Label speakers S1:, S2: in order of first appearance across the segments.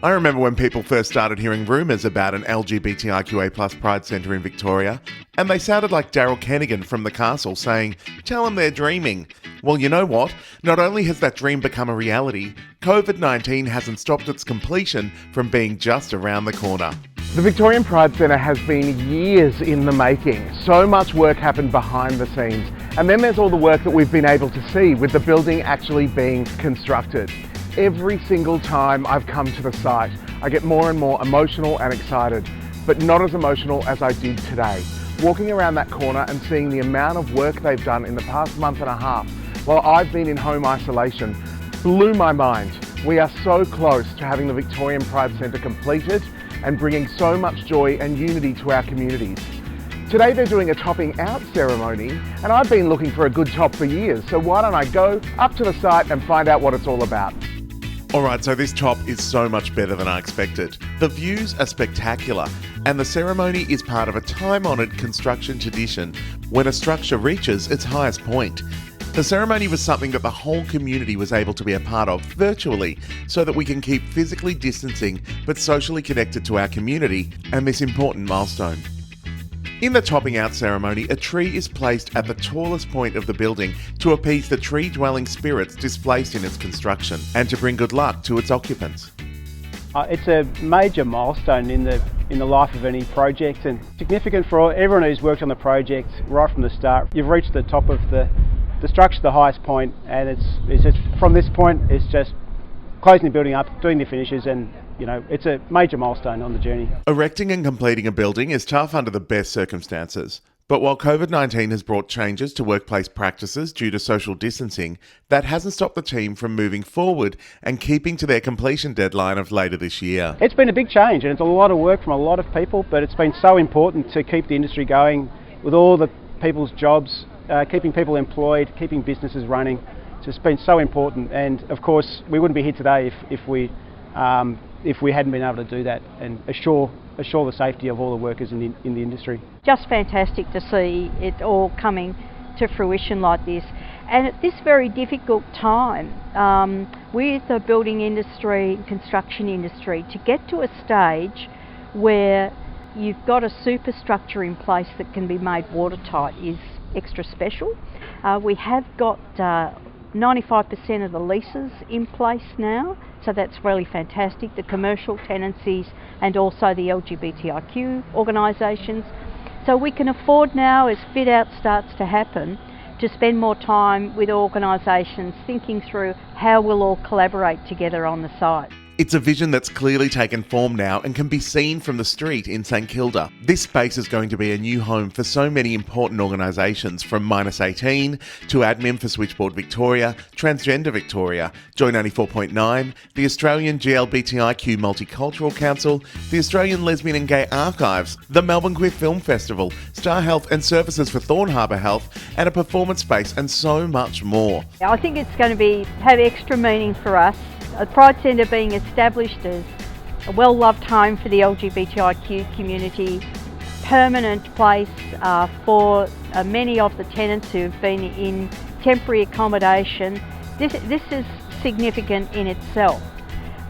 S1: I remember when people first started hearing rumours about an LGBTIQA+ Pride Centre in Victoria, and they sounded like Daryl Kennigan from The Castle saying, "Tell them they're dreaming." Well, you know what? Not only has that dream become a reality, COVID-19 hasn't stopped its completion from being just around the corner.
S2: The Victorian Pride Centre has been years in the making. So much work happened behind the scenes. And then there's all the work that we've been able to see with the building actually being constructed. Every single time I've come to the site, I get more and more emotional and excited, but not as emotional as I did today. Walking around that corner and seeing the amount of work they've done in the past month and a half while I've been in home isolation blew my mind. We are so close to having the Victorian Pride Centre completed and bringing so much joy and unity to our communities. Today they're doing a topping out ceremony, and I've been looking for a good top for years, so why don't I go up to the site and find out what it's all about.
S1: Alright, so this top is so much better than I expected. The views are spectacular, and the ceremony is part of a time-honoured construction tradition when a structure reaches its highest point. The ceremony was something that the whole community was able to be a part of virtually, so that we can keep physically distancing but socially connected to our community and this important milestone. In the topping out ceremony, a tree is placed at the tallest point of the building to appease the tree-dwelling spirits displaced in its construction and to bring good luck to its occupants.
S3: It's a major milestone in the life of any project, and significant for everyone who's worked on the project right from the start. You've reached the top of the structure, the highest point, and it's just from this point it's just closing the building up, doing the finishes, and it's a major milestone on the journey.
S1: Erecting and completing a building is tough under the best circumstances. But while COVID-19 has brought changes to workplace practices due to social distancing, that hasn't stopped the team from moving forward and keeping to their completion deadline of later this year.
S3: It's been a big change, and it's a lot of work from a lot of people, but it's been so important to keep the industry going with all the people's jobs, keeping people employed, keeping businesses running. It's just been so important, and of course we wouldn't be here today if we hadn't been able to do that and assure the safety of all the workers in the industry.
S4: Just fantastic to see it all coming to fruition like this, and at this very difficult time with the building industry, construction industry, to get to a stage where you've got a superstructure in place that can be made watertight is extra special. We have got 95% of the leases in place now, so that's really fantastic. The commercial tenancies and also the LGBTIQ organisations. So we can afford now, as fit out starts to happen, to spend more time with organisations thinking through how we'll all collaborate together on the site.
S1: It's a vision that's clearly taken form now and can be seen from the street in St Kilda. This space is going to be a new home for so many important organisations, from -18 to Admin for Switchboard Victoria, Transgender Victoria, Joy 94.9, the Australian GLBTIQ Multicultural Council, the Australian Lesbian and Gay Archives, the Melbourne Queer Film Festival, Star Health and Services for Thorn Harbour Health, and a performance space, and so much more.
S4: I think it's going to have extra meaning for us. The Pride Centre being established as a well-loved home for the LGBTIQ community, permanent place for many of the tenants who have been in temporary accommodation. This is significant in itself.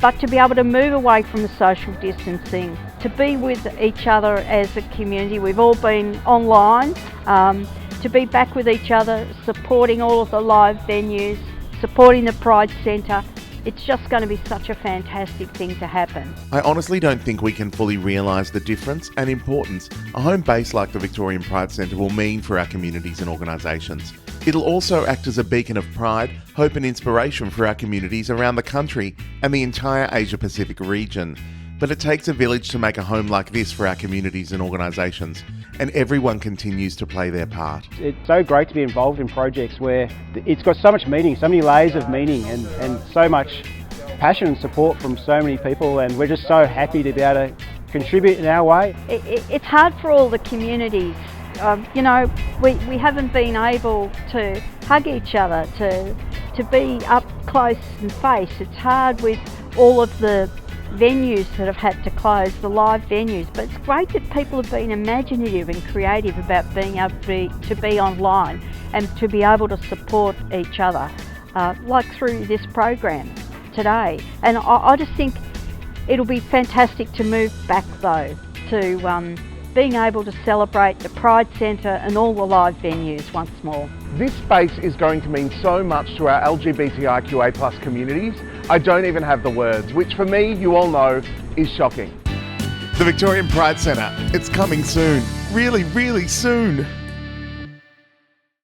S4: But to be able to move away from the social distancing, to be with each other as a community, we've all been online, to be back with each other, supporting all of the live venues, supporting the Pride Centre. It's just going to be such a fantastic thing to happen.
S1: I honestly don't think we can fully realise the difference and importance a home base like the Victorian Pride Centre will mean for our communities and organisations. It'll also act as a beacon of pride, hope and inspiration for our communities around the country and the entire Asia-Pacific region. But it takes a village to make a home like this for our communities and organisations, and everyone continues to play their part.
S3: It's so great to be involved in projects where it's got so much meaning, so many layers of meaning, and so much passion and support from so many people, and we're just so happy to be able to contribute in our way.
S4: It's hard for all the communities. We haven't been able to hug each other, to be up close and face. It's hard with all of the venues that have had to close, the live venues, but it's great that people have been imaginative and creative about being able to be online and to be able to support each other, like through this program today. And I just think It'll be fantastic to move back though to being able to celebrate the Pride Centre and all the live venues once more.
S2: This space is going to mean so much to our LGBTIQA+ communities. I don't even have the words, which for me, you all know, is shocking.
S1: The Victorian Pride Centre, it's coming soon. Really, really soon.